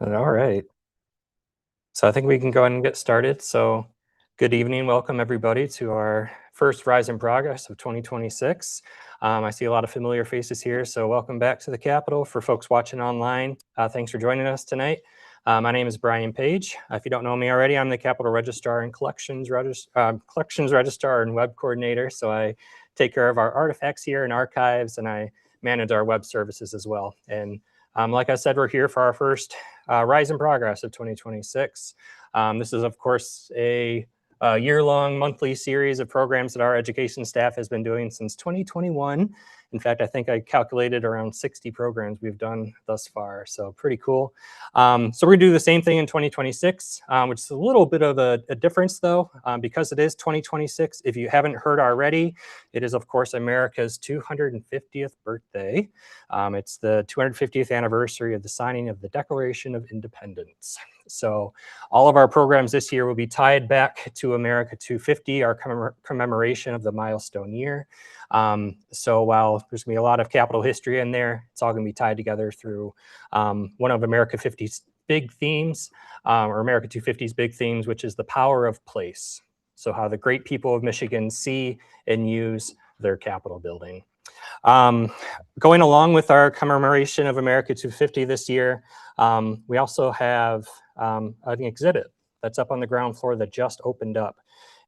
All right. So I think we can go ahead and get started. So good evening. Welcome everybody to our first Rise in Progress of 2026. I see a lot of familiar faces here. So welcome back to the Capitol. For folks watching online, thanks for joining us tonight. My name is Brian Page. If you don't know me already, I'm the Capitol Registrar and Collections Registrar and Web Coordinator. So I take care of our artifacts here and archives, and I manage our web services as well. And like I said, we're here for our first Rise in Progress of 2026. This is, of course, a year-long monthly series of programs that our education staff has been doing since 2021. In fact, I think I calculated around 60 programs we've done thus far, so pretty cool. So we're gonna do the same thing in 2026, which is a little bit of a difference though, because it is 2026. If you haven't heard already, it is, of course, America's 250th birthday. It's the 250th anniversary of the signing of the Declaration of Independence. So all of our programs this year will be tied back to America 250, our commemoration of the milestone year. So while there's gonna be a lot of Capitol history in there, it's all gonna be tied together through one of America 50's big themes, or America 250's big themes, which is the power of place. So how the great people of Michigan see and use their Capitol building. Going along with our commemoration of America 250 this year, we also have an exhibit that's up on the ground floor that just opened up.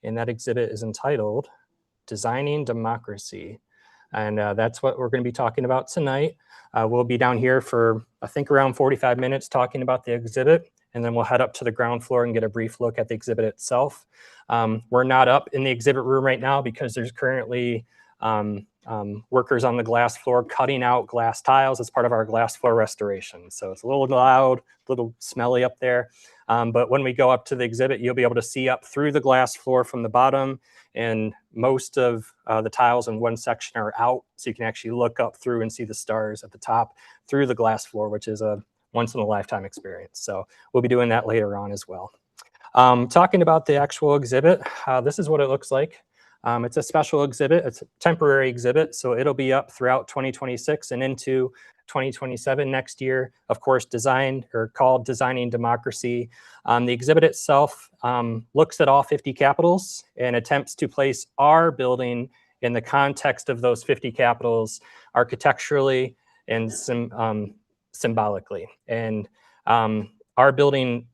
And that exhibit is entitled Designing Democracy. And that's what we're going to be talking about tonight. We'll be down here for, I think, around 45 minutes talking about the exhibit. And then we'll head up to the ground floor and get a brief look at the exhibit itself. We're not up in the exhibit room right now because there's currently workers on the glass floor cutting out glass tiles as part of our glass floor restoration. So it's a little loud, a little smelly up there. But when we go up to the exhibit, you'll be able to see up through the glass floor from the bottom, and most of the tiles in one section are out. So you can actually look up through and see the stars at the top through the glass floor, which is a once in a lifetime experience. So we'll be doing that later on as well. Talking about the actual exhibit, this is what it looks like. It's a special exhibit. It's a temporary exhibit, so it'll be up throughout 2026 and into 2027 next year. Of course, designed or called Designing Democracy. The exhibit itself looks at all 50 capitals and attempts to place our building in the context of those 50 capitals architecturally and symbolically. And our building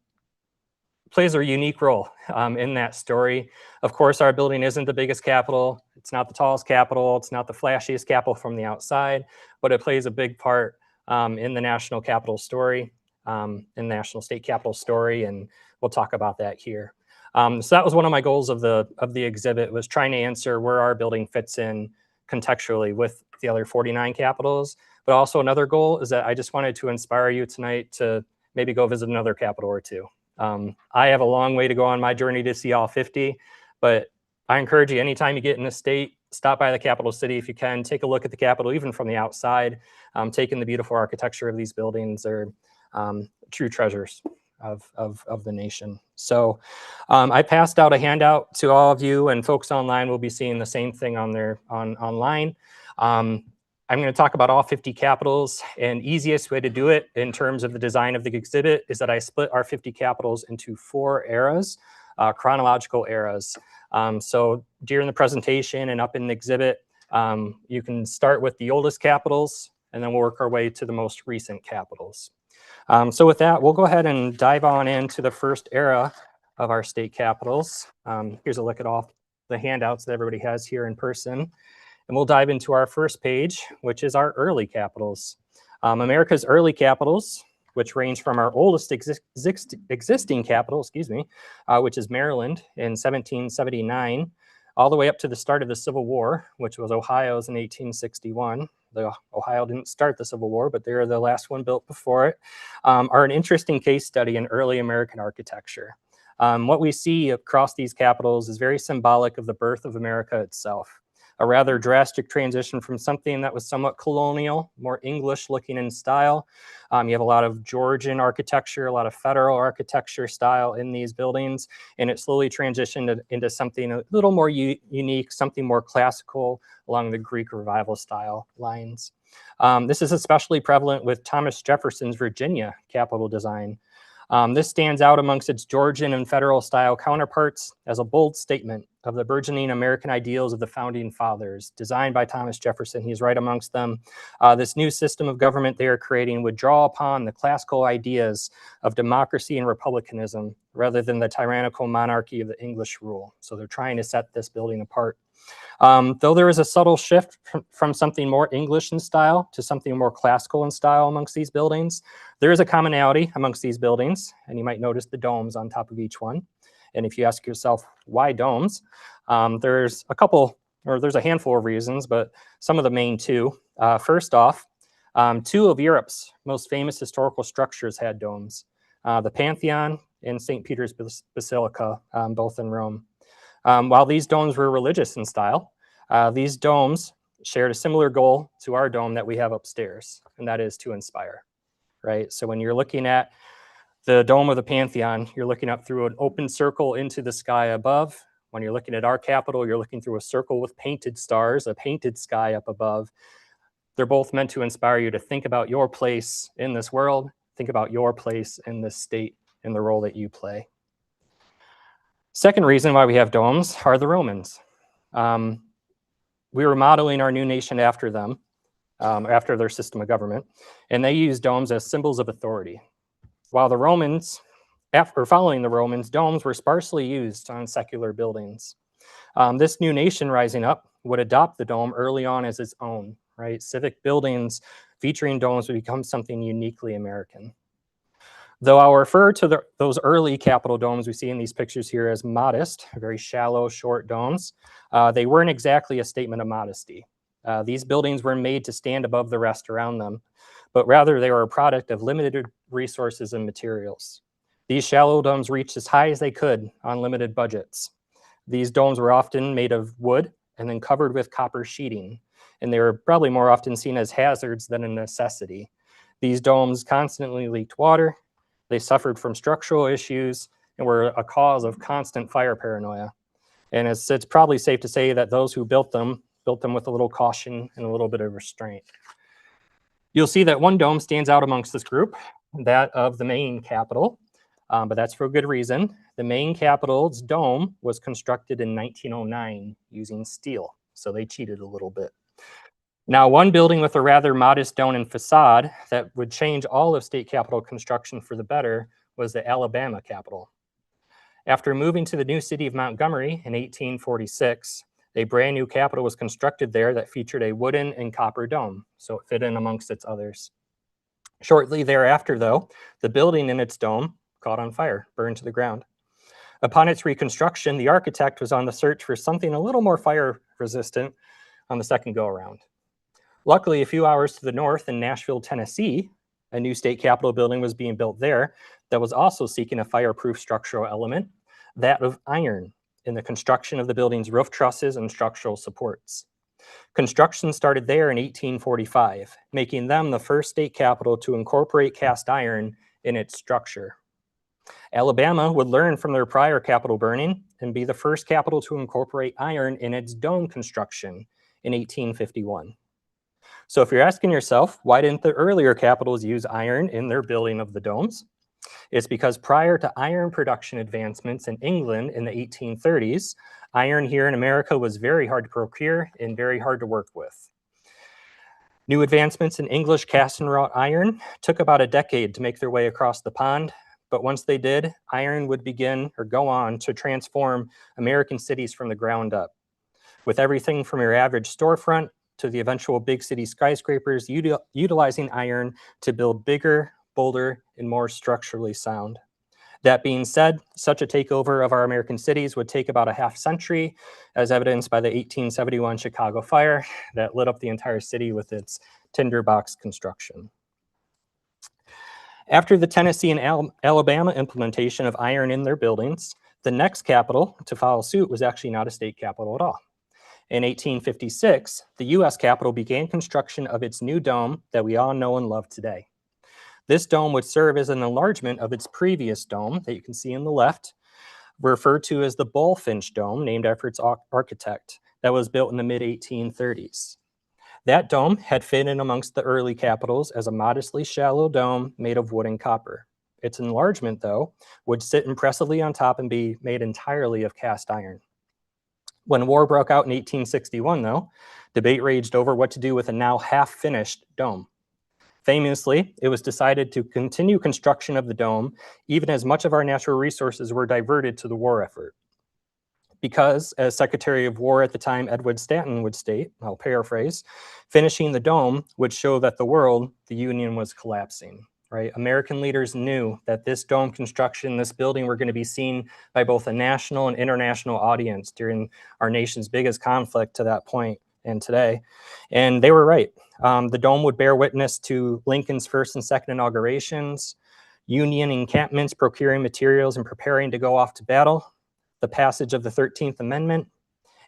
plays a unique role in that story. Of course, our building isn't the biggest capitol. It's not the tallest capitol. It's not the flashiest capitol from the outside, but it plays a big part in the national capital story, in the national state capital story, and we'll talk about that here. So that was one of my goals of the exhibit, was trying to answer where our building fits in contextually with the other 49 capitals. But also another goal is that I just wanted to inspire you tonight to maybe go visit another capitol or two. I have a long way to go on my journey to see all 50, but I encourage you, anytime you get in the state, stop by the capital city if you can, take a look at the Capitol, even from the outside, take in the beautiful architecture of these buildings. They're true treasures of the nation. So I passed out a handout to all of you, and folks online will be seeing the same thing online. I'm going to talk about all 50 capitals, and easiest way to do it in terms of the design of the exhibit is that I split our 50 capitals into 4 eras, chronological eras. So during the presentation and up in the exhibit, you can start with the oldest capitals, and then we'll work our way to the most recent capitals. So with that, we'll go ahead and dive on into the first era of our state capitals. Here's a look at all the handouts that everybody has here in person. And we'll dive into our first page, which is our early capitals. America's early capitals, which range from our oldest existing capital, which is Maryland in 1779, all the way up to the start of the Civil War, which was Ohio's in 1861. Ohio didn't start the Civil War, but they're the last one built before it, are an interesting case study in early American architecture. What we see across these capitals is very symbolic of the birth of America itself. A rather drastic transition from something that was somewhat colonial, more English looking in style. You have a lot of Georgian architecture, a lot of federal architecture style in these buildings, and it slowly transitioned into something a little more unique, something more classical along the Greek revival style lines. This is especially prevalent with Thomas Jefferson's Virginia Capitol design. This stands out amongst its Georgian and federal style counterparts as a bold statement of the burgeoning American ideals of the founding fathers, designed by Thomas Jefferson. He's right amongst them. This new system of government they are creating would draw upon the classical ideas of democracy and republicanism rather than the tyrannical monarchy of the English rule. So they're trying to set this building apart. Though there is a subtle shift from something more English in style to something more classical in style amongst these buildings, there is a commonality amongst these buildings, and you might notice the domes on top of each one. And if you ask yourself, why domes? There's a handful of reasons, but some of the main two. First off, two of Europe's most famous historical structures had domes. The Pantheon and St. Peter's Basilica, both in Rome. While these domes were religious in style, these domes shared a similar goal to our dome that we have upstairs, and that is to inspire, right? So when you're looking at the dome of the Pantheon, you're looking up through an open circle into the sky above. When you're looking at our Capitol, you're looking through a circle with painted stars, a painted sky up above. They're both meant to inspire you to think about your place in this world, think about your place in this state and the role that you play. Second reason why we have domes are the Romans. We were modeling our new nation after them, after their system of government, and they used domes as symbols of authority. While the Romans, after following the Romans, domes were sparsely used on secular buildings. This new nation rising up would adopt the dome early on as its own, right? Civic buildings featuring domes would become something uniquely American. Though I'll refer to those early Capitol domes we see in these pictures here as modest, very shallow, short domes, they weren't exactly a statement of modesty. These buildings were made to stand above the rest around them, but rather they were a product of limited resources and materials. These shallow domes reached as high as they could on limited budgets. These domes were often made of wood and then covered with copper sheeting, and they were probably more often seen as hazards than a necessity. These domes constantly leaked water. They suffered from structural issues and were a cause of constant fire paranoia. And it's probably safe to say that those who built them with a little caution and a little bit of restraint. You'll see that one dome stands out amongst this group, that of the Maine Capitol, but that's for a good reason. The Maine Capitol's dome was constructed in 1909 using steel, so they cheated a little bit. Now, one building with a rather modest dome and facade that would change all of state capitol construction for the better was the Alabama Capitol. After moving to the new city of Montgomery in 1846, a brand new capitol was constructed there that featured a wooden and copper dome, so it fit in amongst its others. Shortly thereafter, though, the building and its dome caught on fire, burned to the ground. Upon its reconstruction, the architect was on the search for something a little more fire resistant on the second go-around. Luckily, a few hours to the north in Nashville, Tennessee, a new state capitol building was being built there that was also seeking a fireproof structural element, that of iron, in the construction of the building's roof trusses and structural supports. Construction started there in 1845, making them the first state capitol to incorporate cast iron in its structure. Alabama would learn from their prior capitol burning and be the first capitol to incorporate iron in its dome construction in 1851. So if you're asking yourself, why didn't the earlier capitals use iron in their building of the domes? It's because prior to iron production advancements in England in the 1830s, iron here in America was very hard to procure and very hard to work with. New advancements in English cast and wrought iron took about a decade to make their way across the pond, but once they did, iron would begin or go on to transform American cities from the ground up, with everything from your average storefront to the eventual big city skyscrapers utilizing iron to build bigger, bolder, and more structurally sound. That being said, such a takeover of our American cities would take about a half century, as evidenced by the 1871 Chicago fire that lit up the entire city with its tinderbox construction. After the Tennessee and Alabama implementation of iron in their buildings, the next capital to follow suit was actually not a state capital at all. In 1856, the U.S. Capitol began construction of its new dome that we all know and love today. This dome would serve as an enlargement of its previous dome that you can see on the left, referred to as the Bullfinch Dome, named after its architect, that was built in the mid-1830s. That dome had fit in amongst the early capitals as a modestly shallow dome made of wood and copper. Its enlargement, though, would sit impressively on top and be made entirely of cast iron. When war broke out in 1861, though, debate raged over what to do with a now half-finished dome. Famously, it was decided to continue construction of the dome, even as much of our natural resources were diverted to the war effort. Because, as Secretary of War at the time, Edward Stanton would state, I'll paraphrase, finishing the dome would show that the world, the Union, was collapsing. Right? American leaders knew that this dome construction, this building, were going to be seen by both a national and international audience during our nation's biggest conflict to that point and today. And they were right. The dome would bear witness to Lincoln's first and second inaugurations, Union encampments procuring materials and preparing to go off to battle, the passage of the 13th Amendment,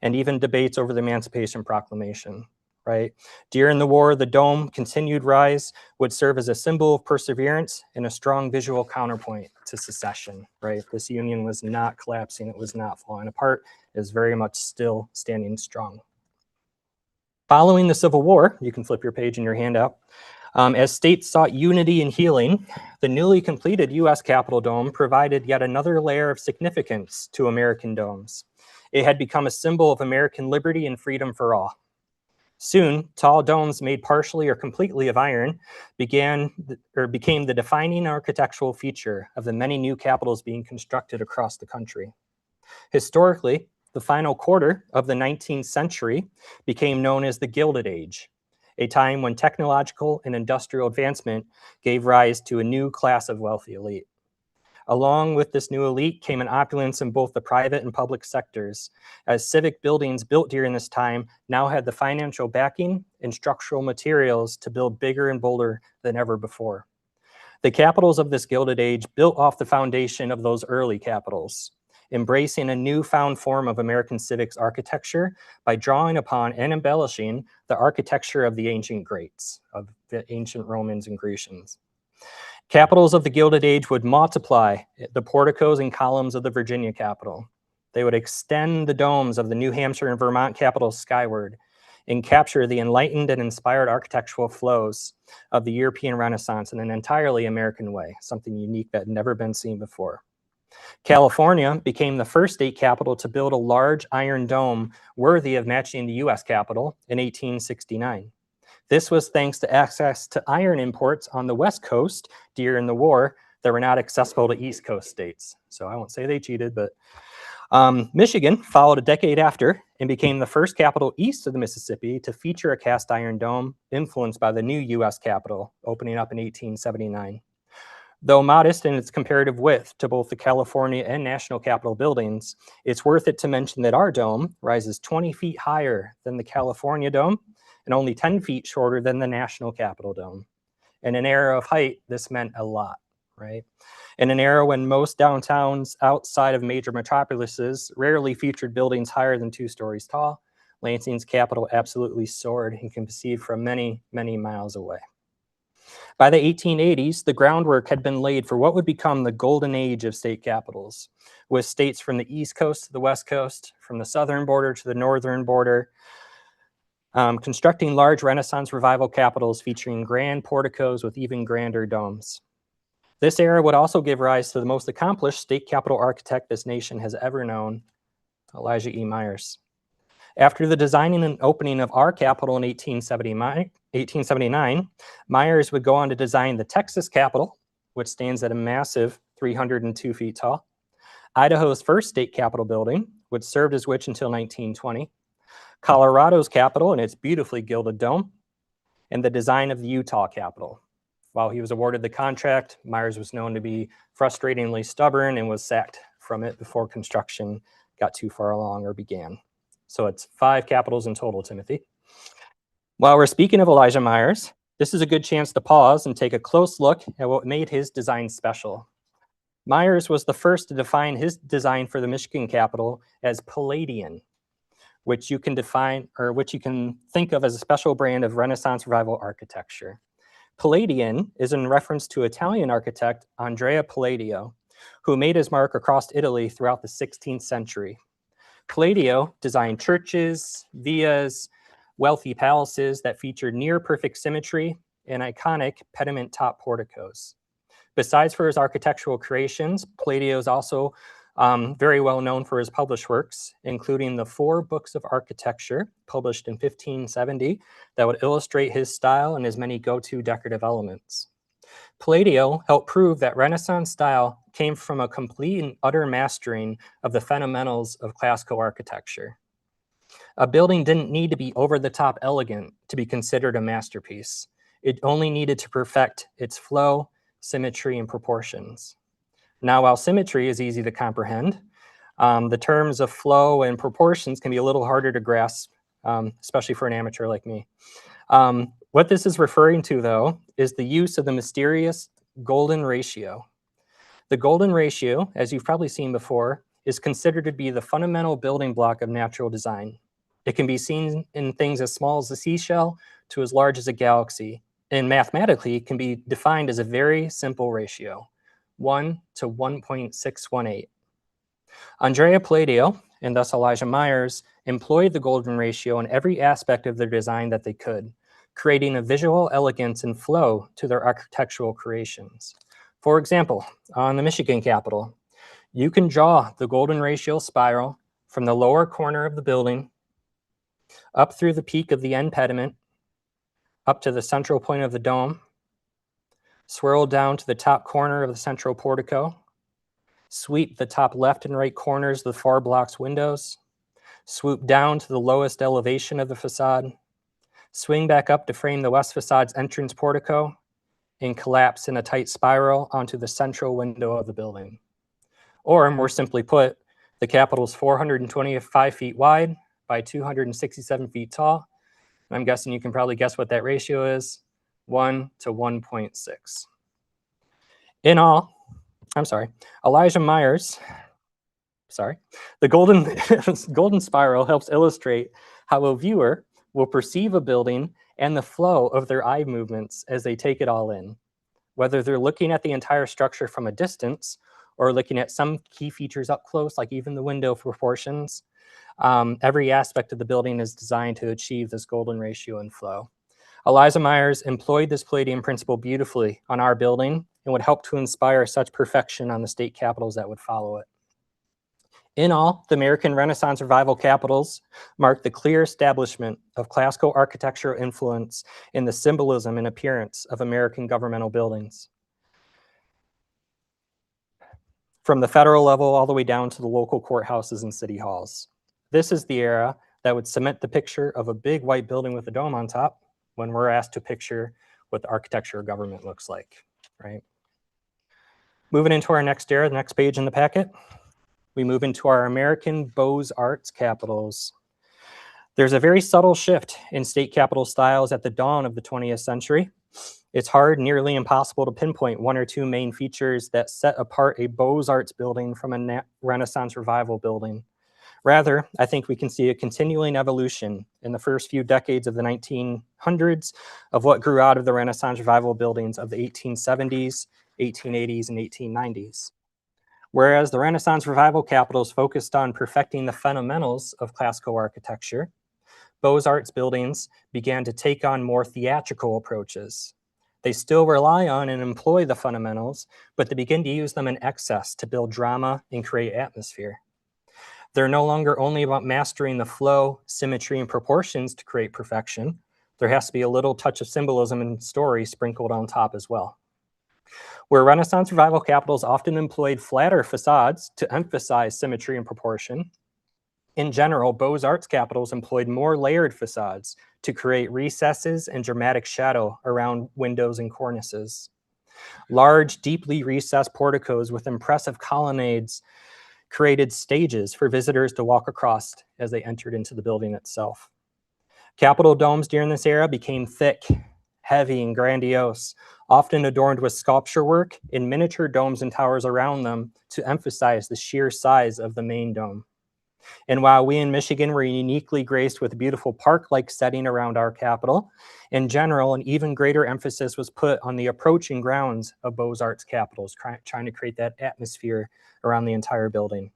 and even debates over the Emancipation Proclamation, right? During the war, the dome continued rise would serve as a symbol of perseverance and a strong visual counterpoint to secession, right? This Union was not collapsing, it was not falling apart, it was very much still standing strong. Following the Civil War, you can flip your page in your handout, as states sought unity and healing, the newly completed U.S. Capitol Dome provided yet another layer of significance to American domes. It had become a symbol of American liberty and freedom for all. Soon, tall domes made partially or completely of iron became the defining architectural feature of the many new capitals being constructed across the country. Historically, the final quarter of the 19th century became known as the Gilded Age, a time when technological and industrial advancement gave rise to a new class of wealthy elite. Along with this new elite came an opulence in both the private and public sectors, as civic buildings built during this time now had the financial backing and structural materials to build bigger and bolder than ever before. The capitals of this Gilded Age built off the foundation of those early capitals, embracing a newfound form of American civics architecture by drawing upon and embellishing the architecture of the ancient greats, of the ancient Romans and Grecians. Capitals of the Gilded Age would multiply the porticos and columns of the Virginia Capitol. They would extend the domes of the New Hampshire and Vermont capitals skyward and capture the enlightened and inspired architectural flows of the European Renaissance in an entirely American way, something unique that had never been seen before. California became the first state capital to build a large iron dome worthy of matching the US Capitol in 1869. This was thanks to access to iron imports on the West Coast during the war that were not accessible to East Coast states. So I won't say they cheated, but Michigan followed a decade after and became the first capital east of the Mississippi to feature a cast iron dome influenced by the new US Capitol, opening up in 1879. Though modest in its comparative width to both the California and National Capitol buildings, it's worth it to mention that our dome rises 20 feet higher than the California Dome and only 10 feet shorter than the National Capitol Dome. In an era of height, this meant a lot, right? In an era when most downtowns outside of major metropolises rarely featured buildings higher than 2 stories tall, Lansing's Capitol absolutely soared and can be seen from many, many miles away. By the 1880s, the groundwork had been laid for what would become the golden age of state capitals, with states from the East Coast to the West Coast, from the southern border to the northern border, constructing large Renaissance revival capitals featuring grand porticos with even grander domes. This era would also give rise to the most accomplished state capitol architect this nation has ever known, Elijah E. Myers. After the designing and opening of our Capitol in 1879, Myers would go on to design the Texas Capitol, which stands at a massive 302 feet tall, Idaho's first state capitol building, which served as which until 1920, Colorado's Capitol and its beautifully gilded dome, and the design of the Utah Capitol. While he was awarded the contract, Myers was known to be frustratingly stubborn and was sacked from it before construction got too far along or began. So it's 5 capitals in total, Timothy. While we're speaking of Elijah Myers, this is a good chance to pause and take a close look at what made his design special. Myers was the first to define his design for the Michigan Capitol as Palladian, which you can think of as a special brand of Renaissance revival architecture. Palladian is in reference to Italian architect Andrea Palladio, who made his mark across Italy throughout the 16th century. Palladio designed churches, villas, wealthy palaces that featured near-perfect symmetry and iconic pediment-top porticos. Besides for his architectural creations, Palladio is also very well known for his published works, including the 4 books of architecture published in 1570 that would illustrate his style and his many go-to decorative elements. Palladio helped prove that Renaissance style came from a complete and utter mastering of the fundamentals of classical architecture. A building didn't need to be over-the-top elegant to be considered a masterpiece. It only needed to perfect its flow, symmetry, and proportions. Now, while symmetry is easy to comprehend, the terms of flow and proportions can be a little harder to grasp, especially for an amateur like me. What this is referring to, though, is the use of the mysterious golden ratio. The golden ratio, as you've probably seen before, is considered to be the fundamental building block of natural design. It can be seen in things as small as a seashell to as large as a galaxy, and mathematically can be defined as a very simple ratio, 1 to 1.618. Andrea Palladio, and thus Elijah Myers, employed the golden ratio in every aspect of their design that they could, creating a visual elegance and flow to their architectural creations. For example, on the Michigan Capitol, you can draw the golden ratio spiral from the lower corner of the building up through the peak of the end pediment, up to the central point of the dome, swirl down to the top corner of the central portico, sweep the top left and right corners of the 4 blocks windows, swoop down to the lowest elevation of the facade, swing back up to frame the west facade's entrance portico, and collapse in a tight spiral onto the central window of the building. Or, more simply put, the Capitol is 425 feet wide by 267 feet tall, and I'm guessing you can probably guess what that ratio is, 1 to 1.6. In all, Elijah Myers, the golden spiral helps illustrate how a viewer will perceive a building and the flow of their eye movements as they take it all in. Whether they're looking at the entire structure from a distance or looking at some key features up close, like even the window proportions, every aspect of the building is designed to achieve this golden ratio and flow. Elijah Myers employed this Palladian principle beautifully on our building and would help to inspire such perfection on the state capitals that would follow it. In all, the American Renaissance Revival capitals marked the clear establishment of classical architectural influence in the symbolism and appearance of American governmental buildings. From the federal level all the way down to the local courthouses and city halls. This is the era that would cement the picture of a big white building with a dome on top when we're asked to picture what the architecture of government looks like, right? Moving into our next era, the next page in the packet, we move into our American Beaux-Arts capitals. There's a very subtle shift in state capital styles at the dawn of the 20th century. It's hard, nearly impossible to pinpoint 1 or 2 main features that set apart a Beaux-Arts building from a Renaissance Revival building. Rather, I think we can see a continuing evolution in the first few decades of the 1900s of what grew out of the Renaissance Revival buildings of the 1870s, 1880s, and 1890s. Whereas the Renaissance Revival capitals focused on perfecting the fundamentals of classical architecture, Beaux-Arts buildings began to take on more theatrical approaches. They still rely on and employ the fundamentals, but they begin to use them in excess to build drama and create atmosphere. They're no longer only about mastering the flow, symmetry, and proportions to create perfection. There has to be a little touch of symbolism and story sprinkled on top as well. Where Renaissance Revival capitals often employed flatter facades to emphasize symmetry and proportion, in general, Beaux-Arts capitals employed more layered facades to create recesses and dramatic shadow around windows and cornices. Large, deeply recessed porticos with impressive colonnades created stages for visitors to walk across as they entered into the building itself. Capitol domes during this era became thick, heavy, and grandiose, often adorned with sculpture work and miniature domes and towers around them to emphasize the sheer size of the main dome. And while we in Michigan were uniquely graced with a beautiful park-like setting around our Capitol, in general, an even greater emphasis was put on the approaching grounds of Beaux-Arts capitals, trying to create that atmosphere around the entire building.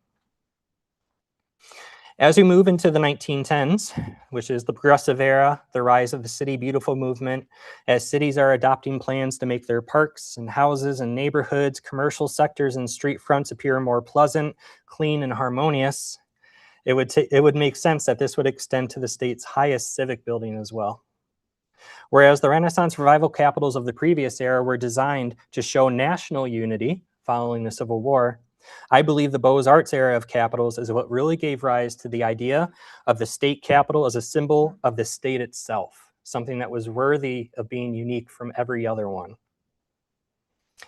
As we move into the 1910s, which is the progressive era, the rise of the City Beautiful movement, as cities are adopting plans to make their parks and houses and neighborhoods, commercial sectors and street fronts appear more pleasant, clean, and harmonious, it would make sense that this would extend to the state's highest civic building as well. Whereas the Renaissance revival capitals of the previous era were designed to show national unity following the Civil War, I believe the Beaux-Arts era of capitals is what really gave rise to the idea of the state capital as a symbol of the state itself, something that was worthy of being unique from every other one.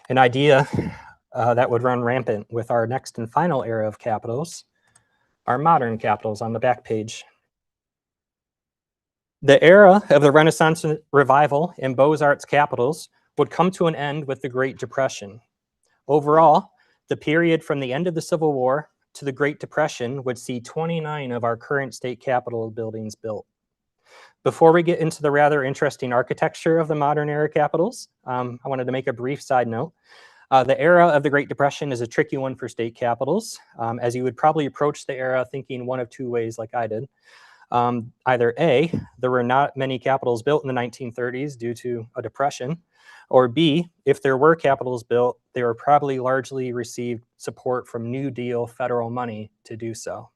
An idea that would run rampant with our next and final era of capitals, our modern capitals on the back page. The era of the Renaissance revival and Beaux-Arts capitals would come to an end with the Great Depression. Overall, the period from the end of the Civil War to the Great Depression would see 29 of our current state capitol buildings built. Before we get into the rather interesting architecture of the modern era capitals, I wanted to make a brief side note. The era of the Great Depression is a tricky one for state capitals, as you would probably approach the era thinking one of two ways like I did. Either A, there were not many capitals built in the 1930s due to a depression, or B, if there were capitals built, they were probably largely received support from New Deal federal money to do so.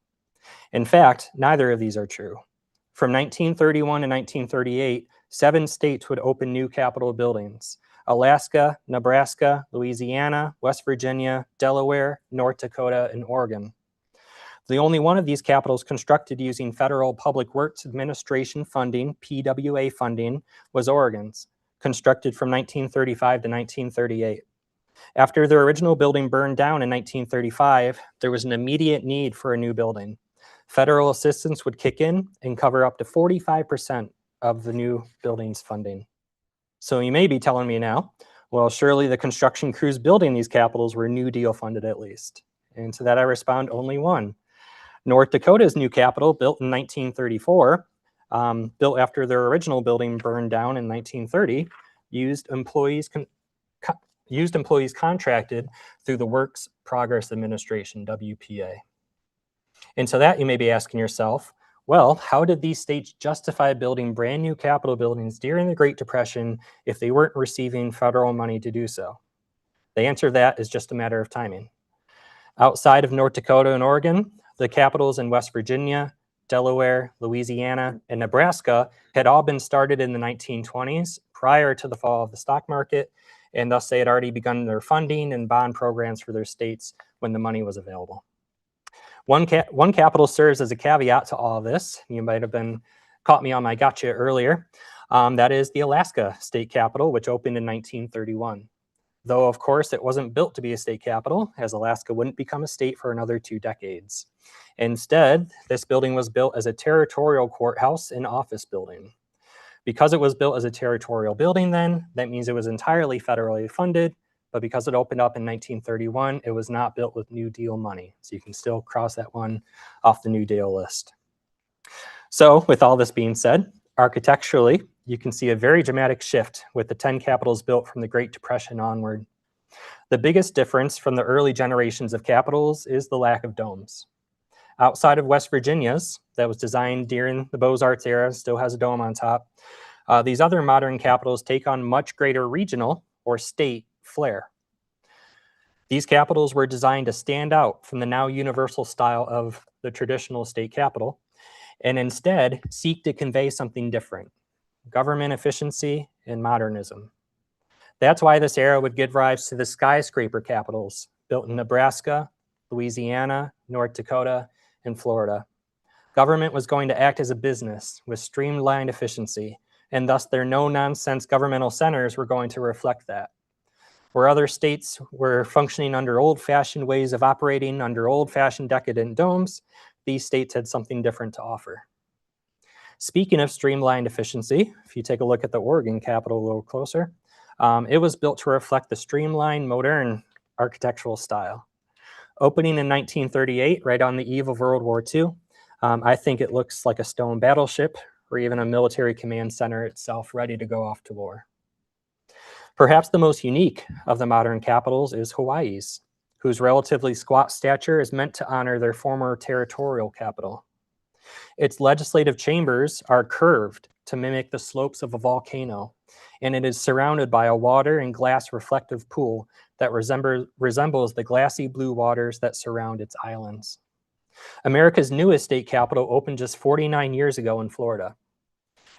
In fact, neither of these are true. From 1931 to 1938, 7 states would open new capitol buildings: Alaska, Nebraska, Louisiana, West Virginia, Delaware, North Dakota, and Oregon. The only one of these capitals constructed using Federal Public Works Administration funding, PWA funding, was Oregon's, constructed from 1935 to 1938. After their original building burned down in 1935, there was an immediate need for a new building. Federal assistance would kick in and cover up to 45% of the new building's funding. So you may be telling me now, well, surely the construction crews building these capitals were New Deal funded at least. And to that I respond, only one. North Dakota's new capital, built in 1934, built after their original building burned down in 1930, used employees contracted through the Works Progress Administration, WPA. And so that you may be asking yourself, well, how did these states justify building brand new capitol buildings during the Great Depression if they weren't receiving federal money to do so? The answer to that is just a matter of timing. Outside of North Dakota and Oregon, the capitals in West Virginia, Delaware, Louisiana, and Nebraska had all been started in the 1920s prior to the fall of the stock market, and thus they had already begun their funding and bond programs for their states when the money was available. One capital serves as a caveat to all of this. You might have been caught me on my gotcha earlier. That is the Alaska state capital, which opened in 1931. Though, of course, it wasn't built to be a state capital, as Alaska wouldn't become a state for another 2 decades. Instead, this building was built as a territorial courthouse and office building. Because it was built as a territorial building then, that means it was entirely federally funded, but because it opened up in 1931, it was not built with New Deal money. So you can still cross that one off the New Deal list. So with all this being said, architecturally, you can see a very dramatic shift with the 10 capitals built from the Great Depression onward. The biggest difference from the early generations of capitals is the lack of domes. Outside of West Virginia's, that was designed during the Beaux-Arts era, still has a dome on top, these other modern capitals take on much greater regional or state flair. These capitals were designed to stand out from the now universal style of the traditional state capital, and instead seek to convey something different: government efficiency and modernism. That's why this era would give rise to the skyscraper capitals built in Nebraska, Louisiana, North Dakota, and Florida. Government was going to act as a business with streamlined efficiency, and thus their no-nonsense governmental centers were going to reflect that. Where other states were functioning under old-fashioned ways of operating under old-fashioned decadent domes, these states had something different to offer. Speaking of streamlined efficiency, if you take a look at the Oregon Capitol a little closer, it was built to reflect the streamlined, modern architectural style. Opening in 1938, right on the eve of World War II, I think it looks like a stone battleship or even a military command center itself ready to go off to war. Perhaps the most unique of the modern capitals is Hawaii's, whose relatively squat stature is meant to honor their former territorial capital. Its legislative chambers are curved to mimic the slopes of a volcano, and it is surrounded by a water and glass reflective pool that resembles the glassy blue waters that surround its islands. America's newest state capitol opened just 49 years ago in Florida.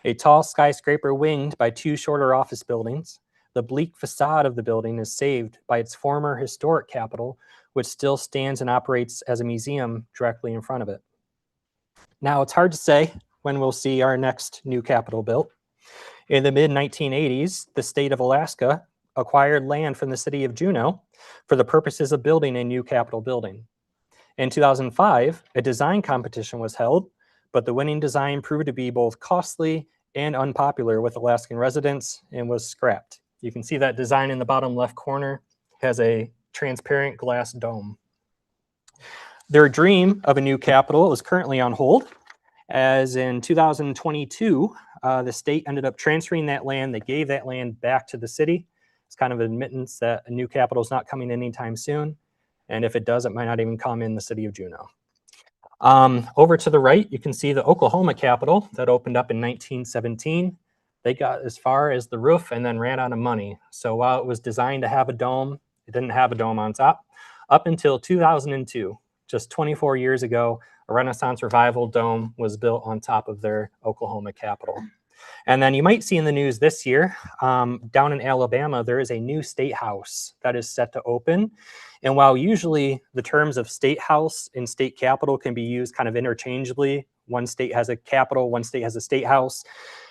A tall skyscraper winged by two shorter office buildings, the bleak facade of the building is saved by its former historic capitol, which still stands and operates as a museum directly in front of it. Now, it's hard to say when we'll see our next new capitol built. In the mid-1980s, the state of Alaska acquired land from the city of Juneau for the purposes of building a new capitol building. In 2005, a design competition was held, but the winning design proved to be both costly and unpopular with Alaskan residents and was scrapped. You can see that design in the bottom left corner has a transparent glass dome. Their dream of a new capitol is currently on hold, as in 2022, the state ended up transferring that land. They gave that land back to the city. It's kind of an admittance that a new capitol is not coming anytime soon. And if it does, it might not even come in the city of Juneau. Over to the right, you can see the Oklahoma Capitol that opened up in 1917. They got as far as the roof and then ran out of money. So while it was designed to have a dome, it didn't have a dome on top. Up until 2002, just 24 years ago, a Renaissance Revival dome was built on top of their Oklahoma Capitol. And then you might see in the news this year, down in Alabama, there is a new state house that is set to open. And while usually the terms of state house and state capitol can be used kind of interchangeably, one state has a capitol, one state has a state house,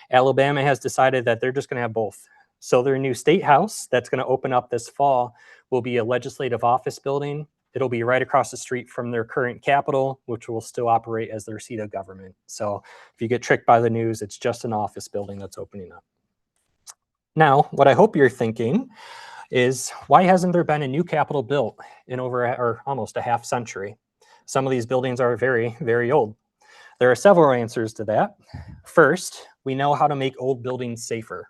Alabama has decided that they're just going to have both. So their new state house that's going to open up this fall will be a legislative office building. It'll be right across the street from their current capitol, which will still operate as their seat of government. So if you get tricked by the news, it's just an office building that's opening up. Now, what I hope you're thinking is, why hasn't there been a new capitol built in over or almost a half century? Some of these buildings are very, very old. There are several answers to that. First, we know how to make old buildings safer.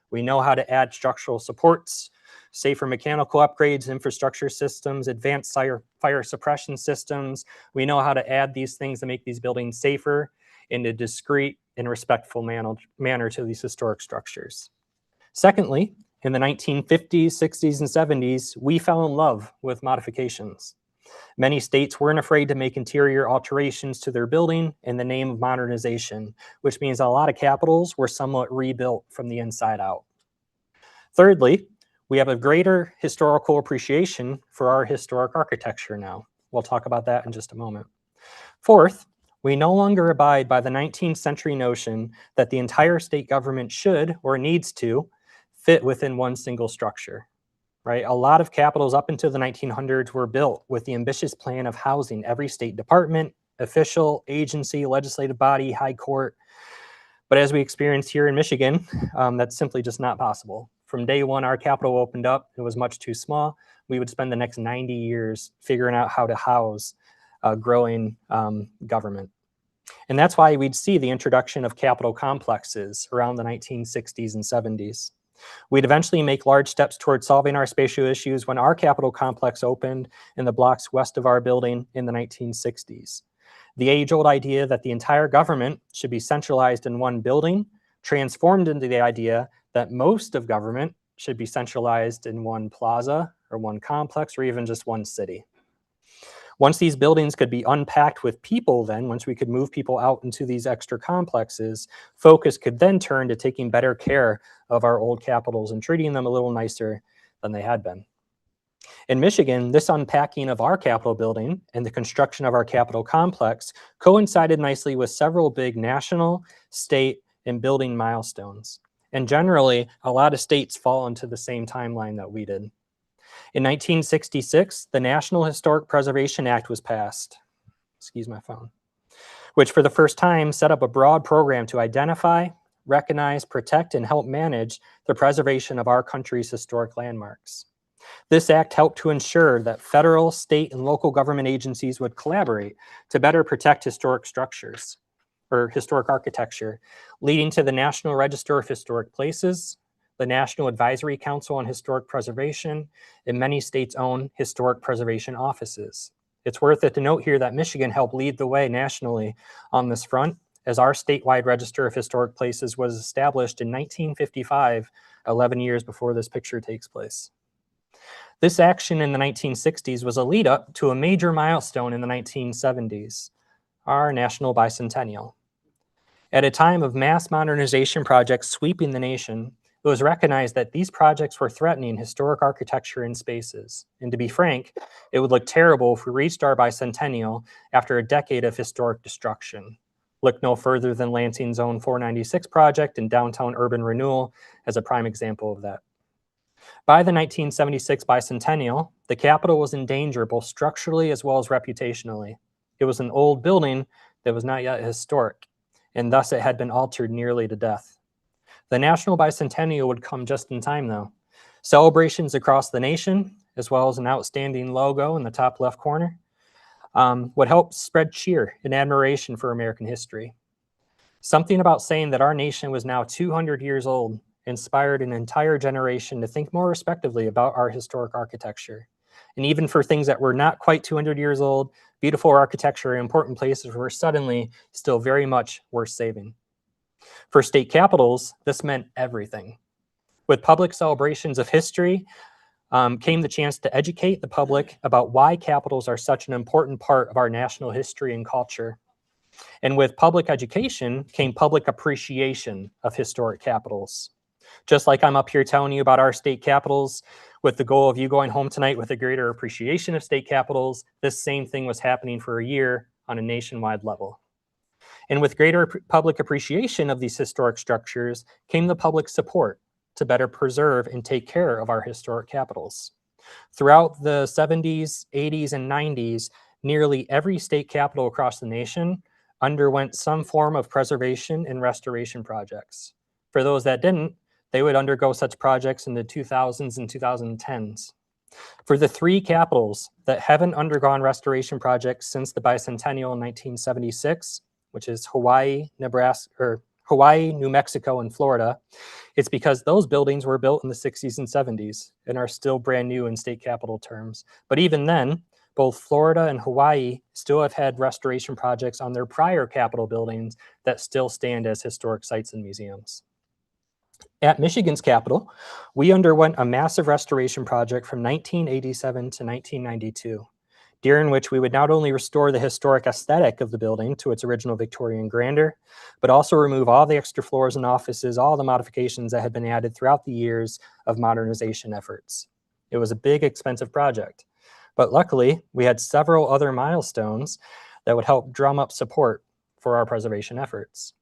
We know how to add structural supports, safer mechanical upgrades, infrastructure systems, advanced fire suppression systems. We know how to add these things to make these buildings safer in a discreet and respectful manner to these historic structures. Secondly, in the 1950s, 60s, and 70s, we fell in love with modifications. Many states weren't afraid to make interior alterations to their building in the name of modernization, which means a lot of capitals were somewhat rebuilt from the inside out. Thirdly, we have a greater historical appreciation for our historic architecture now. We'll talk about that in just a moment. Fourth, we no longer abide by the 19th century notion that the entire state government should or needs to fit within one single structure, right? A lot of capitals up until the 1900s were built with the ambitious plan of housing every state department, official, agency, legislative body, high court. But as we experienced here in Michigan, that's simply just not possible. From day one, our capitol opened up. It was much too small. We would spend the next 90 years figuring out how to house a growing government. And that's why we'd see the introduction of capitol complexes around the 1960s and 70s. We'd eventually make large steps towards solving our spatial issues when our capitol complex opened in the blocks west of our building in the 1960s. The age-old idea that the entire government should be centralized in one building transformed into the idea that most of government should be centralized in one plaza or one complex or even just one city. Once these buildings could be unpacked with people, then once we could move people out into these extra complexes, focus could then turn to taking better care of our old capitals and treating them a little nicer than they had been. In Michigan, this unpacking of our Capitol building and the construction of our Capitol complex coincided nicely with several big national, state, and building milestones. And generally, a lot of states fall into the same timeline that we did. In 1966, the National Historic Preservation Act was passed. Excuse my phone. Which for the first time set up a broad program to identify, recognize, protect, and help manage the preservation of our country's historic landmarks. This act helped to ensure that federal, state, and local government agencies would collaborate to better protect historic structures or historic architecture, leading to the National Register of Historic Places, the National Advisory Council on Historic Preservation, and many states' own historic preservation offices. It's worth it to note here that Michigan helped lead the way nationally on this front, as our statewide Register of Historic Places was established in 1955, 11 years before this picture takes place. This action in the 1960s was a lead up to a major milestone in the 1970s, our National Bicentennial. At a time of mass modernization projects sweeping the nation, it was recognized that these projects were threatening historic architecture and spaces. And to be frank, it would look terrible if we reached our bicentennial after a decade of historic destruction. Look no further than Lansing Zone 496 project and downtown urban renewal as a prime example of that. By the 1976 bicentennial, the Capitol was in danger both structurally as well as reputationally. It was an old building that was not yet historic, and thus it had been altered nearly to death. The National Bicentennial would come just in time, though. Celebrations across the nation, as well as an outstanding logo in the top left corner, would help spread cheer and admiration for American history. Something about saying that our nation was now 200 years old inspired an entire generation to think more respectively about our historic architecture. And even for things that were not quite 200 years old, beautiful architecture in important places were suddenly still very much worth saving. For state capitals, this meant everything. With public celebrations of history came the chance to educate the public about why capitals are such an important part of our national history and culture. And with public education came public appreciation of historic capitals. Just like I'm up here telling you about our state capitals with the goal of you going home tonight with a greater appreciation of state capitals, this same thing was happening for a year on a nationwide level. And with greater public appreciation of these historic structures came the public support to better preserve and take care of our historic capitals. Throughout the 70s, 80s, and 90s, nearly every state capital across the nation underwent some form of preservation and restoration projects. For those that didn't, they would undergo such projects in the 2000s and 2010s. For the three capitals that haven't undergone restoration projects since the bicentennial in 1976, which is Hawaii, New Mexico, and Florida, it's because those buildings were built in the 60s and 70s and are still brand new in state capital terms. But even then, both Florida and Hawaii still have had restoration projects on their prior capitol buildings that still stand as historic sites and museums. At Michigan's Capitol, we underwent a massive restoration project from 1987 to 1992, during which we would not only restore the historic aesthetic of the building to its original Victorian grandeur, but also remove all the extra floors and offices, all the modifications that had been added throughout the years of modernization efforts. It was a big, expensive project, but luckily we had several other milestones that would help drum up support for our preservation efforts.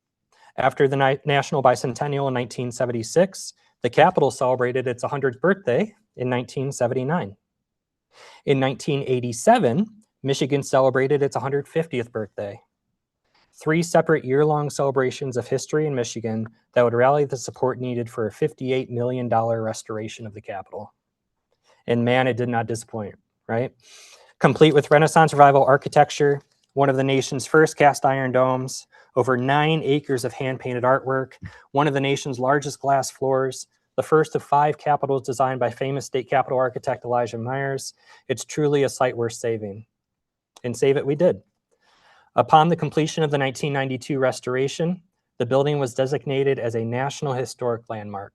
After the National Bicentennial in 1976, the Capitol celebrated its 100th birthday in 1979. In 1987, Michigan celebrated its 150th birthday. 3 separate year-long celebrations of history in Michigan that would rally the support needed for a $58 million restoration of the Capitol. And man, it did not disappoint, right? Complete with Renaissance Revival architecture, one of the nation's first cast iron domes, over 9 acres of hand-painted artwork, one of the nation's largest glass floors, the first of 5 capitals designed by famous state capitol architect Elijah Myers. It's truly a site worth saving. And save it we did. Upon the completion of the 1992 restoration, the building was designated as a National Historic Landmark,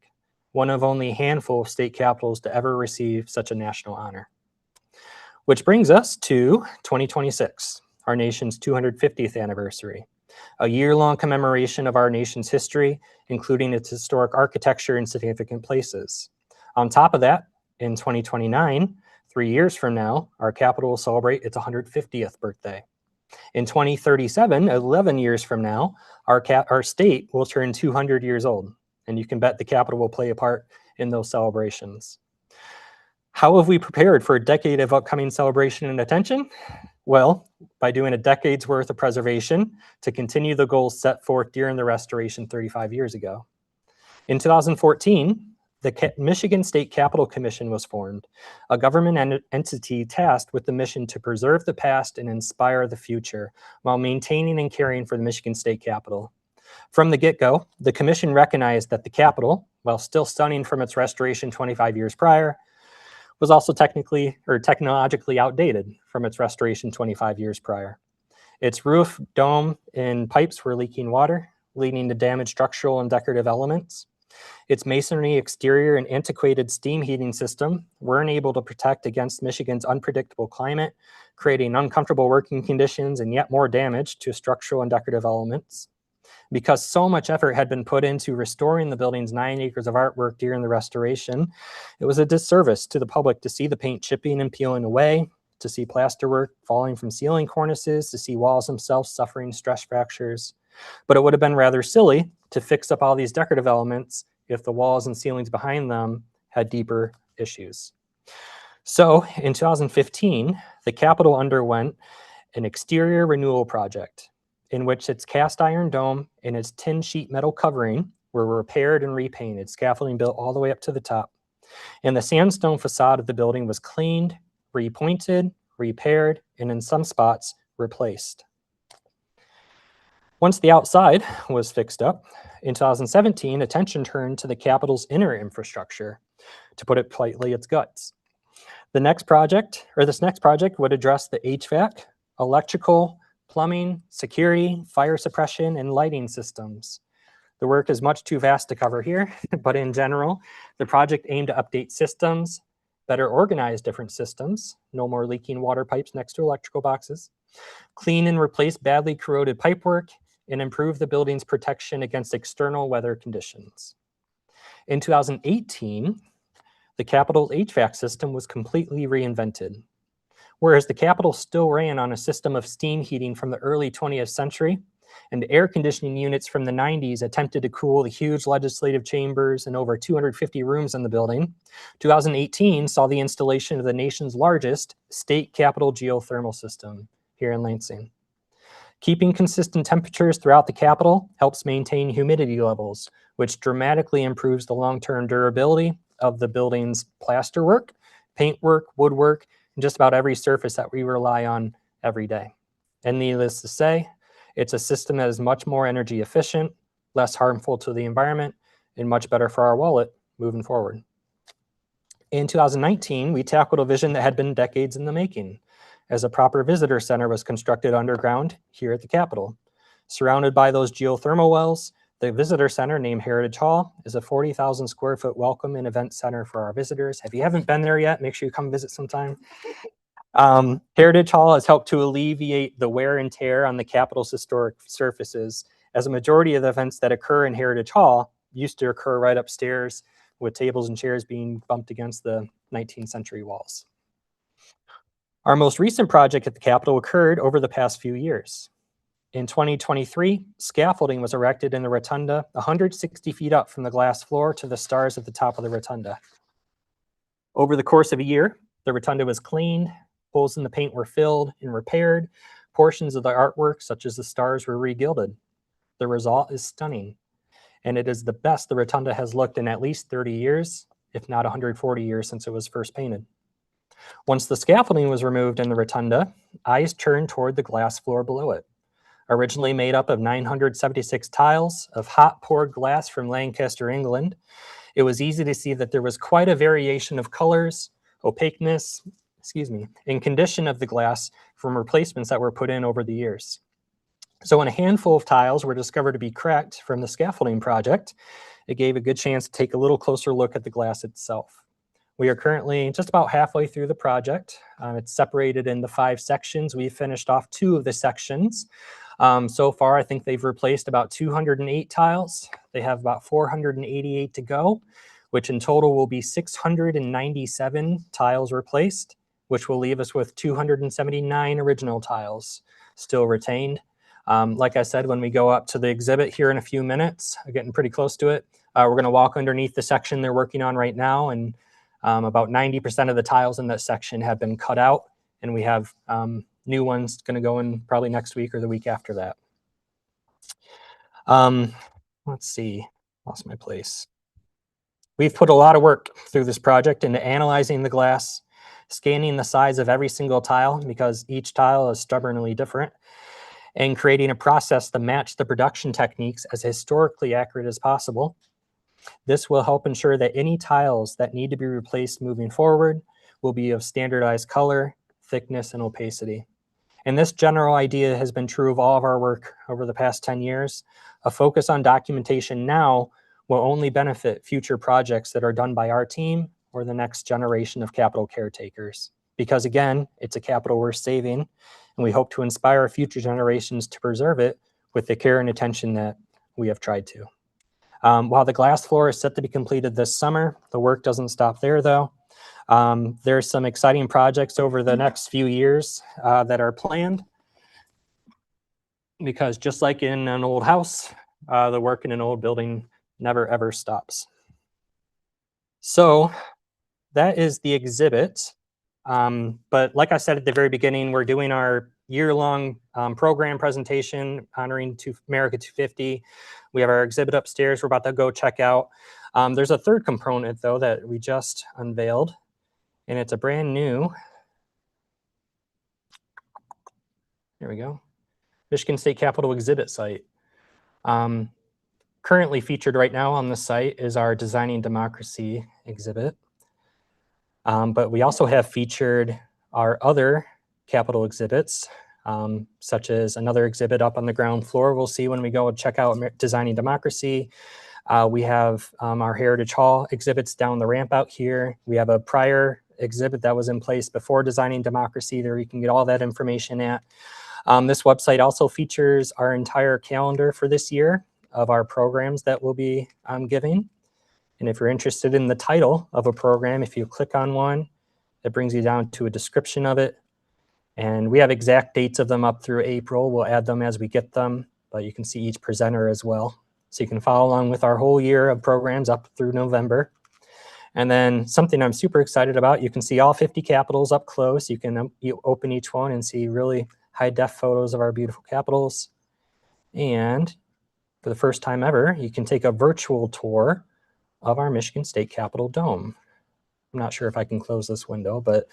one of only a handful of state capitals to ever receive such a national honor. Which brings us to 2026, our nation's 250th anniversary. A year-long commemoration of our nation's history, including its historic architecture in significant places. On top of that, in 2029, 3 years from now, our capital will celebrate its 150th birthday. In 2037, 11 years from now, our state will turn 200 years old, and you can bet the capital will play a part in those celebrations. How have we prepared for a decade of upcoming celebration and attention? Well, by doing a decade's worth of preservation to continue the goals set forth during the restoration 35 years ago. In 2014, the Michigan State Capitol Commission was formed, a government entity tasked with the mission to preserve the past and inspire the future while maintaining and caring for the Michigan State Capitol. From the get-go, the commission recognized that the Capitol, while still stunning from its restoration 25 years prior, was also technologically outdated from its restoration 25 years prior. Its roof, dome, and pipes were leaking water, leading to damaged structural and decorative elements. Its masonry exterior and antiquated steam heating system weren't able to protect against Michigan's unpredictable climate, creating uncomfortable working conditions and yet more damage to structural and decorative elements. Because so much effort had been put into restoring the building's 9 acres of artwork during the restoration, it was a disservice to the public to see the paint chipping and peeling away, to see plasterwork falling from ceiling cornices, to see walls themselves suffering stress fractures. But it would have been rather silly to fix up all these decorative elements if the walls and ceilings behind them had deeper issues. So in 2015, the Capitol underwent an exterior renewal project in which its cast iron dome and its tin sheet metal covering were repaired and repainted, scaffolding built all the way up to the top. And the sandstone facade of the building was cleaned, repointed, repaired, and in some spots replaced. Once the outside was fixed up, in 2017, attention turned to the Capitol's inner infrastructure, to put it politely, its guts. This next project would address the HVAC, electrical, plumbing, security, fire suppression, and lighting systems. The work is much too vast to cover here, but in general, the project aimed to update systems, better organize different systems, no more leaking water pipes next to electrical boxes, clean and replace badly corroded pipework, and improve the building's protection against external weather conditions. In 2018, the Capitol's HVAC system was completely reinvented. Whereas the Capitol still ran on a system of steam heating from the early 20th century, and air conditioning units from the 90s attempted to cool the huge legislative chambers and over 250 rooms in the building, 2018 saw the installation of the nation's largest state Capitol geothermal system here in Lansing. Keeping consistent temperatures throughout the Capitol helps maintain humidity levels, which dramatically improves the long-term durability of the building's plasterwork, paintwork, woodwork, and just about every surface that we rely on every day. And needless to say, it's a system that is much more energy efficient, less harmful to the environment, and much better for our wallet moving forward. In 2019, we tackled a vision that had been decades in the making, as a proper visitor center was constructed underground here at the Capitol. Surrounded by those geothermal wells, the visitor center, named Heritage Hall, is a 40,000 square foot welcome and event center for our visitors. If you haven't been there yet, make sure you come visit sometime. Heritage Hall has helped to alleviate the wear and tear on the Capitol's historic surfaces, as a majority of the events that occur in Heritage Hall used to occur right upstairs, with tables and chairs being bumped against the 19th century walls. Our most recent project at the Capitol occurred over the past few years. In 2023, scaffolding was erected in the rotunda 160 feet up from the glass floor to the stars at the top of the rotunda. Over the course of a year, the rotunda was cleaned, holes in the paint were filled and repaired, portions of the artwork, such as the stars, were regilded. The result is stunning, and it is the best the rotunda has looked in at least 30 years, if not 140 years since it was first painted. Once the scaffolding was removed in the rotunda, eyes turned toward the glass floor below it. Originally made up of 976 tiles of hot poured glass from Lancaster, England, it was easy to see that there was quite a variation of colors, opaqueness, and condition of the glass from replacements that were put in over the years. So when a handful of tiles were discovered to be cracked from the scaffolding project, it gave a good chance to take a little closer look at the glass itself. We are currently just about halfway through the project. It's separated into 5 sections. We've finished off 2 of the sections. So far, I think they've replaced about 208 tiles. They have about 488 to go, which in total will be 697 tiles replaced, which will leave us with 279 original tiles still retained. Like I said, when we go up to the exhibit here in a few minutes, getting pretty close to it, we're going to walk underneath the section they're working on right now, and about 90% of the tiles in that section have been cut out, and we have new ones going to go in probably next week or the week after that. Let's see, lost my place. We've put a lot of work through this project into analyzing the glass, scanning the size of every single tile because each tile is stubbornly different, and creating a process to match the production techniques as historically accurate as possible. This will help ensure that any tiles that need to be replaced moving forward will be of standardized color, thickness, and opacity. And this general idea has been true of all of our work over the past 10 years. A focus on documentation now will only benefit future projects that are done by our team or the next generation of capital caretakers. Because again, it's a capital we're saving, and we hope to inspire future generations to preserve it with the care and attention that we have tried to. While the glass floor is set to be completed this summer, the work doesn't stop there though. There's some exciting projects over the next few years that are planned, because just like in an old house, the work in an old building never ever stops. So that is the exhibit. But like I said at the very beginning, we're doing our year-long program presentation honoring America 250. We have our exhibit upstairs we're about to go check out. There's a third component though that we just unveiled, and it's a brand new, there we go, Michigan State Capitol exhibit site. Currently featured right now on the site is our Designing Democracy exhibit. But we also have featured our other Capitol exhibits, such as another exhibit up on the ground floor we'll see when we go and check out Designing Democracy. We have our Heritage Hall exhibits down the ramp out here. We have a prior exhibit that was in place before Designing Democracy there you can get all that information at. This website also features our entire calendar for this year of our programs that we'll be giving. And if you're interested in the title of a program, if you click on one, it brings you down to a description of it. And we have exact dates of them up through April. We'll add them as we get them, but you can see each presenter as well. So you can follow along with our whole year of programs up through November. And then something I'm super excited about, you can see all 50 capitals up close. You can open each one and see really high-def photos of our beautiful capitals. And for the first time ever, you can take a virtual tour of our Michigan State Capitol Dome. I'm not sure if I can close this window, but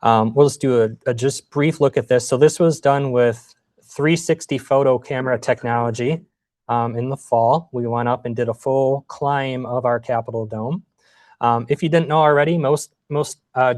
we'll just do a just brief look at this. So this was done with 360 photo camera technology in the fall. We went up and did a full climb of our Capitol Dome. If you didn't know already, most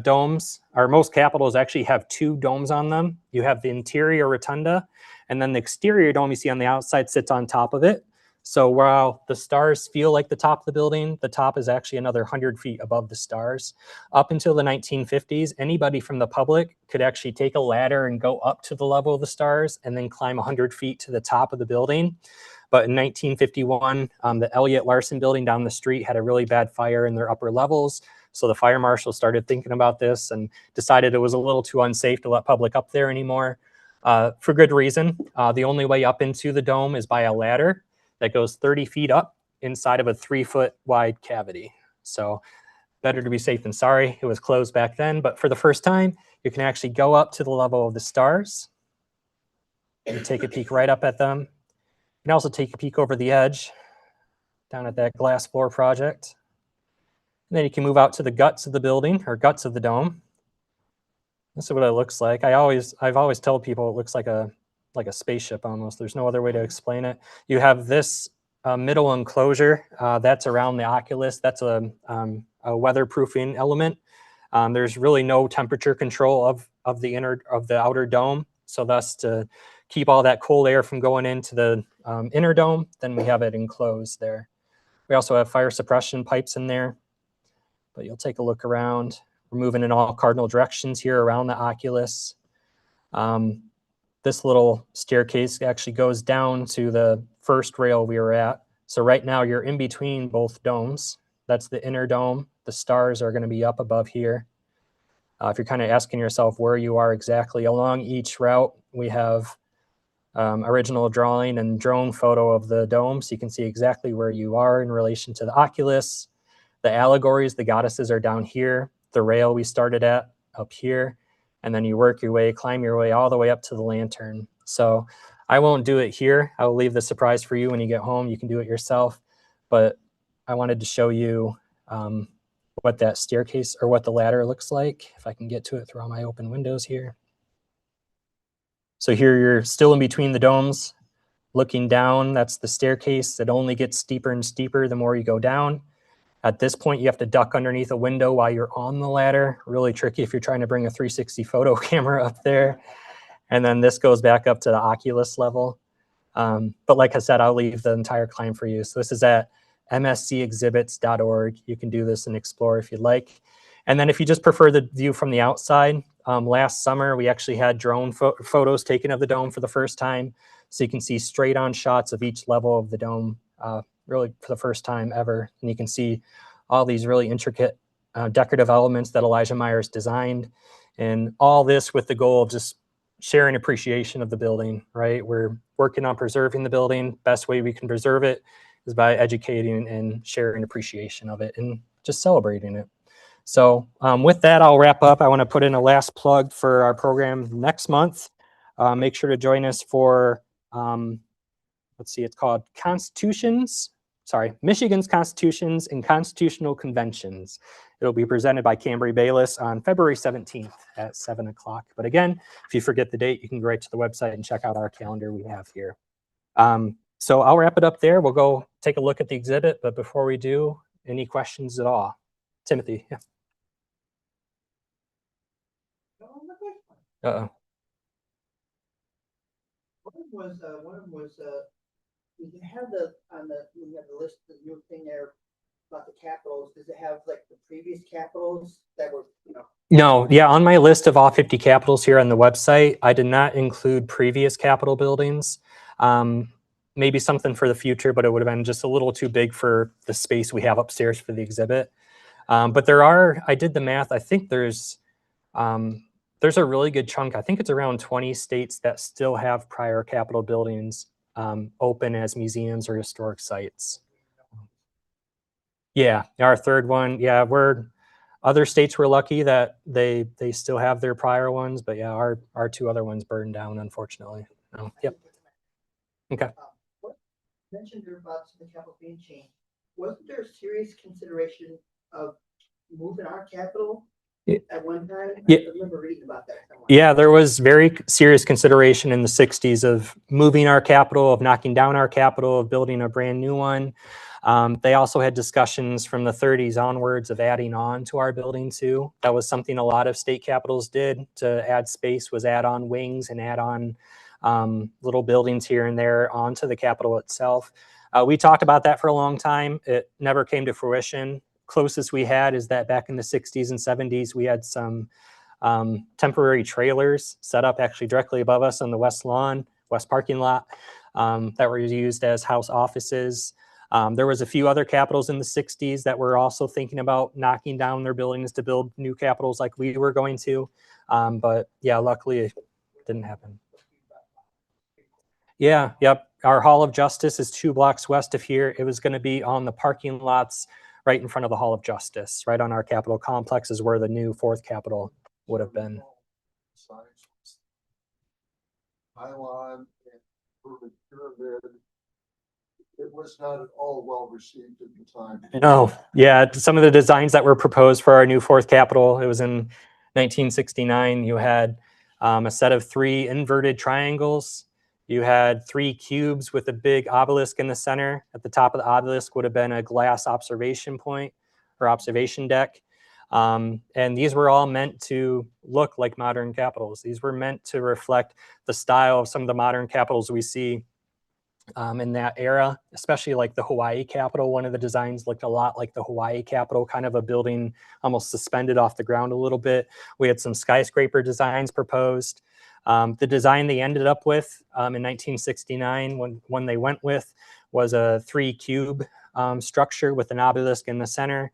domes, or most capitals actually have two domes on them. You have the interior rotunda, and then the exterior dome you see on the outside sits on top of it. So while the stars feel like the top of the building, the top is actually another 100 feet above the stars. Up until the 1950s, anybody from the public could actually take a ladder and go up to the level of the stars and then climb 100 feet to the top of the building. But in 1951, the Elliott Larson building down the street had a really bad fire in their upper levels. So the fire marshal started thinking about this and decided it was a little too unsafe to let public up there anymore. For good reason. The only way up into the dome is by a ladder that goes 30 feet up inside of a 3-foot wide cavity. So better to be safe than sorry. It was closed back then, but for the first time, you can actually go up to the level of the stars and take a peek right up at them. You can also take a peek over the edge down at that glass floor project. And then you can move out to the guts of the building, or guts of the dome. This is what it looks like. I've always told people it looks like a spaceship almost. There's no other way to explain it. You have this middle enclosure that's around the oculus. That's a weatherproofing element. There's really no temperature control of the outer dome. So thus to keep all that cold air from going into the inner dome, then we have it enclosed there. We also have fire suppression pipes in there, but you'll take a look around. We're moving in all cardinal directions here around the oculus. This little staircase actually goes down to the first rail we were at. So right now you're in between both domes. That's the inner dome. The stars are going to be up above here. If you're kind of asking yourself where you are exactly along each route, we have original drawing and drone photo of the dome, so you can see exactly where you are in relation to the oculus. The allegories, the goddesses, are down here. The rail we started at up here. And then you work your way, climb your way all the way up to the lantern. So I won't do it here. I will leave the surprise for you when you get home. You can do it yourself. But I wanted to show you what that staircase or what the ladder looks like. If I can get to it through all my open windows here. So here you're still in between the domes, looking down. That's the staircase. It only gets steeper and steeper the more you go down. At this point, you have to duck underneath a window while you're on the ladder. Really tricky if you're trying to bring a 360 photo camera up there. And then this goes back up to the Oculus level. But like I said, I'll leave the entire climb for you. So this is at mscexhibits.org. You can do this and explore if you'd like. And then if you just prefer the view from the outside, last summer we actually had drone photos taken of the dome for the first time. So you can see straight on shots of each level of the dome, really for the first time ever. And you can see all these really intricate decorative elements that Elijah Myers designed. And all this with the goal of just sharing appreciation of the building, right? We're working on preserving the building. Best way we can preserve it is by educating and sharing appreciation of it and just celebrating it. So with that, I'll wrap up. I want to put in a last plug for our program next month. Make sure to join us for, let's see, it's called Michigan's Constitutions and Constitutional Conventions. It'll be presented by Cambry Bayless on February 17th at 7 o'clock. But again, if you forget the date, you can go right to the website and check out our calendar we have here. So I'll wrap it up there. We'll go take a look at the exhibit. But before we do, any questions at all? Timothy, yeah. Uh-oh. One of them was you can have when you have the list, the new thing there about the capitals. Does it have like the previous capitals that were, No, yeah, on my list of all 50 capitals here on the website, I did not include previous Capitol buildings. Maybe something for the future, but it would have been just a little too big for the space we have upstairs for the exhibit. But there are, I did the math, I think there's a really good chunk. I think it's around 20 states that still have prior Capitol buildings open as museums or historic sites. Yeah, our third one. Yeah, other states were lucky that they still have their prior ones, but yeah, our two other ones burned down, unfortunately. Oh, yep. Okay. What mentioned there about the capital being changed? Wasn't there a serious consideration of moving our capital at one time? Yeah. I remember reading about that somewhere. Yeah, there was very serious consideration in the 60s of moving our capital, of knocking down our capital, of building a brand new one. They also had discussions from the 30s onwards of adding on to our building too. That was something a lot of state capitals did to add space, was add on wings and add on little buildings here and there onto the Capitol itself. We talked about that for a long time. It never came to fruition. Closest we had is that back in the 60s and 70s, we had some temporary trailers set up actually directly above us on the west parking lot that were used as house offices. There was a few other capitals in the 60s that were also thinking about knocking down their buildings to build new capitals like we were going to. But yeah, luckily it didn't happen. Yeah, yep. Our Hall of Justice is 2 blocks west of here. It was going to be on the parking lots right in front of the Hall of Justice, right on our Capitol complex is where the new 4th Capitol would have been. Pylon and pyramid. It was not at all well received at the time. No, yeah, some of the designs that were proposed for our new 4th Capitol, it was in 1969. You had a set of 3 inverted triangles. You had 3 cubes with a big obelisk in the center. At the top of the obelisk would have been a glass observation point or observation deck. And these were all meant to look like modern capitals. These were meant to reflect the style of some of the modern capitals we see in that era, especially like the Hawaii Capitol. One of the designs looked a lot like the Hawaii Capitol, kind of a building almost suspended off the ground a little bit. We had some skyscraper designs proposed. The design they ended up with in 1969, when they went with, was a 3-cube structure with an obelisk in the center.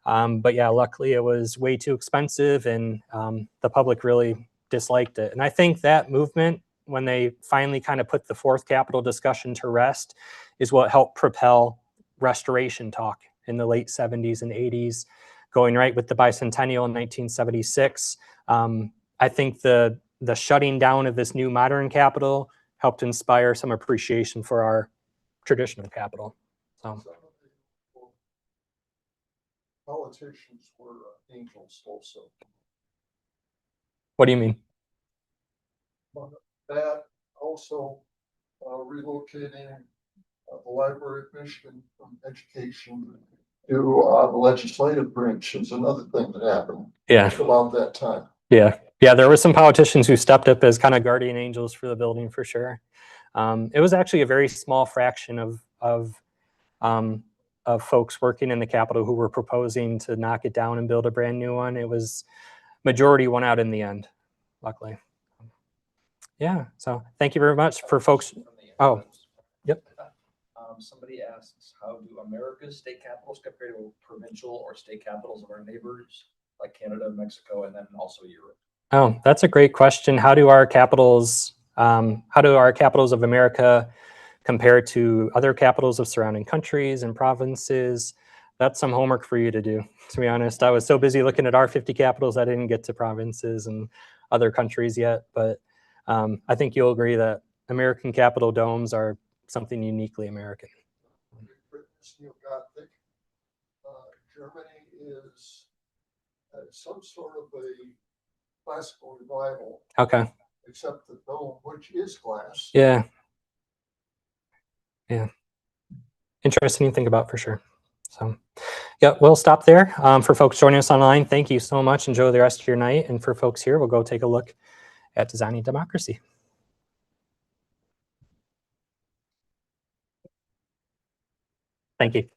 But yeah, luckily it was way too expensive and the public really disliked it. And I think that movement, when they finally kind of put the 4th Capitol discussion to rest, is what helped propel restoration talk in the late 70s and 80s, going right with the bicentennial in 1976. I think the shutting down of this new modern Capitol helped inspire some appreciation for our traditional Capitol. So. Politicians were angels also. What do you mean? That also relocating the Library of Michigan from education to the legislative branch is another thing that happened Yeah. about that time. Yeah. Yeah. There were some politicians who stepped up as kind of guardian angels for the building for sure. It was actually a very small fraction of folks working in the Capitol who were proposing to knock it down and build a brand new one. It was majority won out in the end, luckily. Yeah. So thank you very much for folks. Oh, yep. Somebody asks, how do America's state capitals compare to provincial or state capitals of our neighbors, like Canada, Mexico, and then also Europe? Oh, that's a great question. How do our capitals of America compare to other capitals of surrounding countries and provinces? That's some homework for you to do, to be honest. I was so busy looking at our 50 capitals, I didn't get to provinces and other countries yet. But I think you'll agree that American Capitol domes are something uniquely American. Britain's neo-Gothic. Germany is some sort of a classical revival, Okay. except the dome, which is glass. Yeah. Yeah. Interesting to think about for sure. So, yeah, we'll stop there. For folks joining us online, thank you so much. Enjoy the rest of your night. And for folks here, we'll go take a look at designing democracy. Thank you.